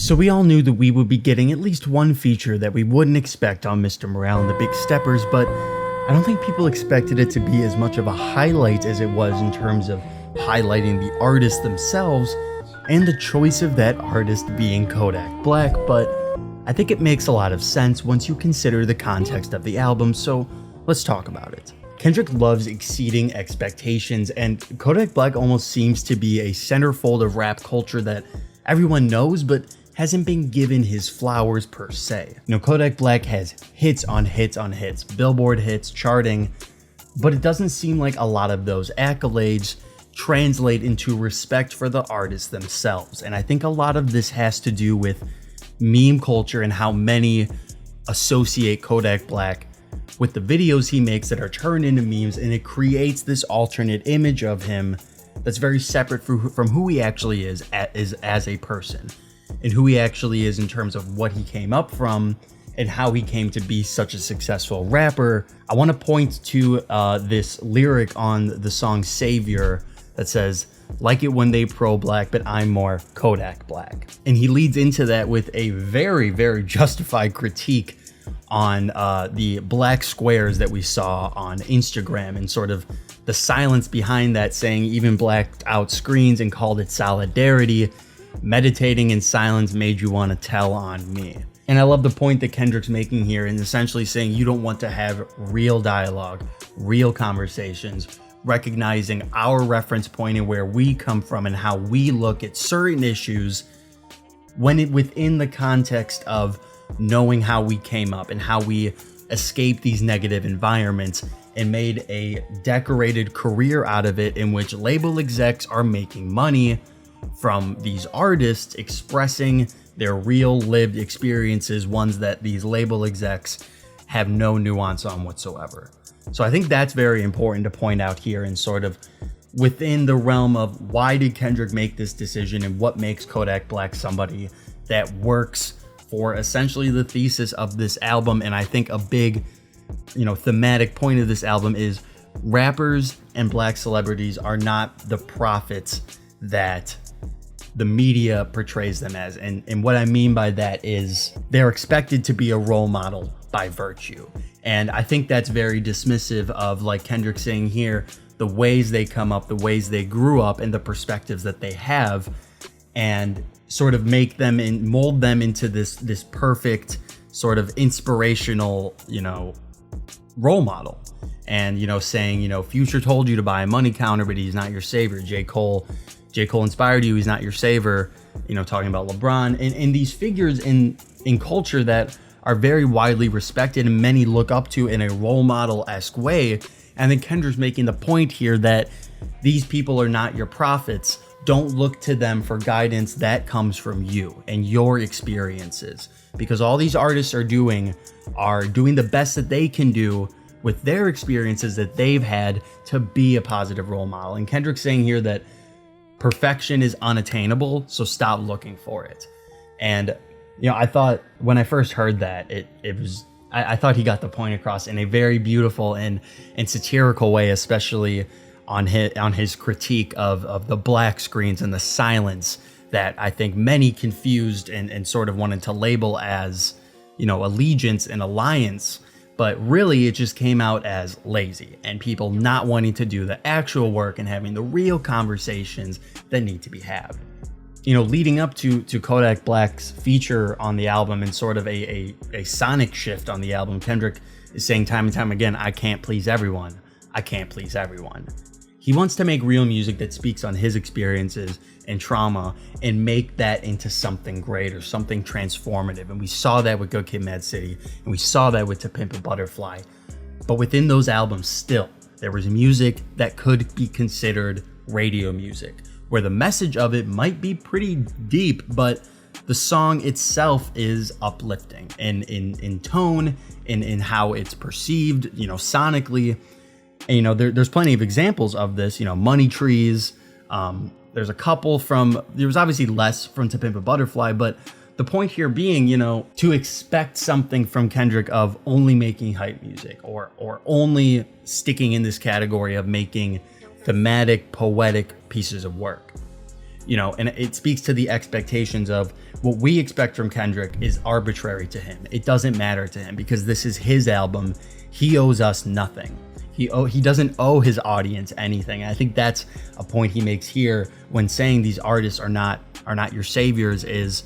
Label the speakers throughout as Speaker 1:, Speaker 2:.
Speaker 1: So we all knew that we would be getting at least one feature that we wouldn't expect on Mr. Morale and the Big Steppers, but I don't think people expected it to be as much of a highlight as it was in terms of highlighting the artists themselves and the choice of that artist being Kodak Black, but I think it makes a lot of sense once you consider the context of the album, so let's talk about it. Kendrick Loves exceeding expectations, and Kodak Black almost seems to be a centerfold of rap culture that everyone knows, but hasn't been given his flowers per se. You know, Kodak Black has hits on hits on hits, Billboard hits, charting, but it doesn't seem like a lot of those accolades translate into respect for the artists themselves. And I think a lot of this has to do with meme culture and how many associate Kodak Black with the videos he makes that are turned into memes, and it creates this alternate image of him that's very separate from who he actually is as a person, and who he actually is in terms of what he came up from and how he came to be such a successful rapper. I want to point to this lyric on the song Savior that says, "Like it when they pro-black, but I'm more Kodak Black." And he leads into that with a very, very justified critique on the black squares that we saw on Instagram and sort of the silence behind that, saying even blacked out screens and called it solidarity. Meditating in silence made you want to tell on me. And I love the point that Kendrick's making here and essentially saying you don't want to have real dialogue, real conversations, recognizing our reference point and where we come from and how we look at certain issues within the context of knowing how we came up and how we escaped these negative environments and made a decorated career out of it, in which label execs are making money from these artists expressing their real lived experiences, ones that these label execs have no nuance on whatsoever. So I think that's very important to point out here, and sort of within the realm of why did Kendrick make this decision and what makes Kodak Black somebody that works for essentially the thesis of this album. And I think a big, thematic point of this album is rappers and black celebrities are not the prophets that the media portrays them as. And what I mean by that is they're expected to be a role model by virtue. And I think that's very dismissive of, like Kendrick saying here, the ways they come up, the ways they grew up, and the perspectives that they have, and sort of make them and mold them into this perfect sort of inspirational, role model. And, saying, Future told you to buy a money counter, but he's not your savior. J. Cole inspired you, he's not your saver, talking about LeBron, and these figures in culture that are very widely respected and many look up to in a role model-esque way. And then Kendrick's making the point here that these people are not your prophets. Don't look to them for guidance. That comes from you and your experiences, because all these artists are doing the best that they can do with their experiences that they've had to be a positive role model. And Kendrick's saying here that perfection is unattainable, so stop looking for it. And I thought when I first heard that, I thought he got the point across in a very beautiful and satirical way, especially on his critique of the black screens and the silence that I think many confused and sort of wanted to label as, allegiance and alliance. But really, it just came out as lazy and people not wanting to do the actual work and having the real conversations that need to be had. Leading up to Kodak Black's feature on the album and sort of a sonic shift on the album, Kendrick is saying time and time again, I can't please everyone. I can't please everyone. He wants to make real music that speaks on his experiences and trauma and make that into something great or something transformative. And we saw that with Good Kid, Mad City, and we saw that with To Pimp a Butterfly. But within those albums still, there was music that could be considered radio music, where the message of it might be pretty deep, but the song itself is uplifting in tone, in how it's perceived, sonically. And, there's plenty of examples of this, Money Trees. There's a couple there was obviously less from To Pimp a Butterfly, but the point here being, to expect something from Kendrick of only making hype music or only sticking in this category of making thematic, poetic pieces of work. you know, and it speaks to the expectations of what we expect from Kendrick is arbitrary to him. It doesn't matter to him because this is his album. He owes us nothing. He doesn't owe his audience anything. And I think that's a point he makes here when saying these artists are not your saviors, is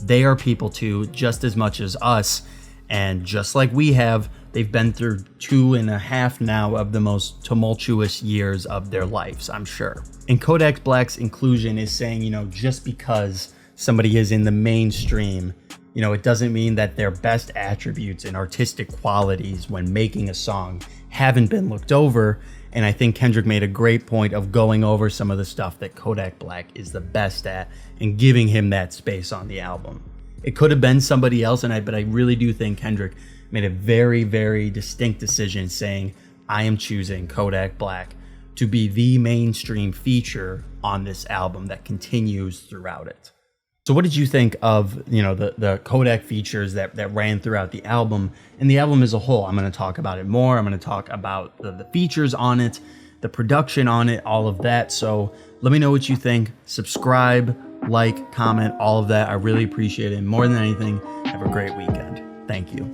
Speaker 1: they are people too, just as much as us. And just like we have, they've been through 2.5 now of the most tumultuous years of their lives, I'm sure. And Kodak Black's inclusion is saying, you know, just because somebody is in the mainstream, you know, it doesn't mean that their best attributes and artistic qualities when making a song haven't been looked over. And I think Kendrick made a great point of going over some of the stuff that Kodak Black is the best at and giving him that space on the album. It could have been somebody else, but I really do think Kendrick made a very, very distinct decision saying, I am choosing Kodak Black to be the mainstream feature on this album that continues throughout it. So what did you think of, you know, the Kodak features that ran throughout the album and the album as a whole? I'm going to talk about it more. I'm going to talk about the features on it, the production on it, all of that. So let me know what you think. Subscribe, like, comment, all of that. I really appreciate it. More than anything, have a great weekend. Thank you.